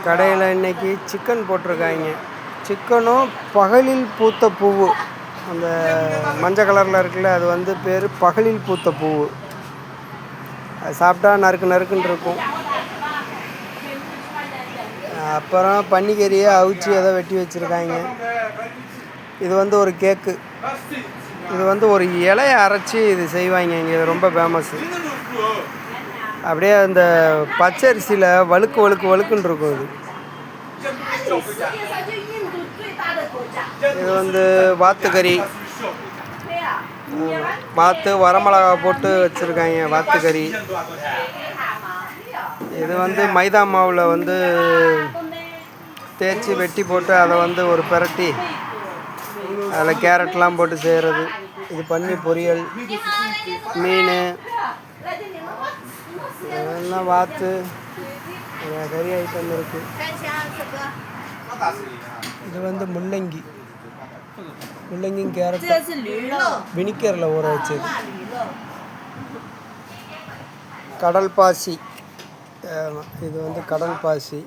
கடையில் இன்னைக்கு சிக்கன் போட்டிருக்காங்க. சிக்கனும் பகலில் பூத்த பூவு, அந்த மஞ்சள் கலரில் இருக்குல்ல, அது வந்து பேர் பகலில் பூத்த பூவு. அது சாப்பிட்டா நறுக்கு நறுக்குன்னு இருக்கும். அப்புறம் பன்னிக்கறியை அவிச்சு ஏதோ வெட்டி வச்சுருக்காங்க. இது வந்து ஒரு கேக்கு. இது வந்து ஒரு இலையை அரைச்சி இது செய்வாங்க இங்கே, ரொம்ப ஃபேமஸ்ஸு. அப்படியே அந்த பச்சரிசியில் வழுக்கு வழுக்கு வழுக்குன்னு இருக்கும். இது வந்து வாத்துக்கறி, வாத்து வரமிளகா போட்டு வச்சுருக்காங்க. வாத்துக்கறி இது வந்து மைதா மாவில் வந்து தேய்ச்சி வெட்டி போட்டு அதை வந்து ஒரு பிரட்டி அதில் கேரட்லாம் போட்டு செய்கிறது. இது பன்னி பொரியல், மீன், இதெல்லாம் வாத்து கறி ஐட்டம் இருக்குது. இது வந்து முள்ளங்கியும் கேரட் வினிகரில் ஊற வச்சது. கடல் பாசி, இது வந்து கடல் பாசி.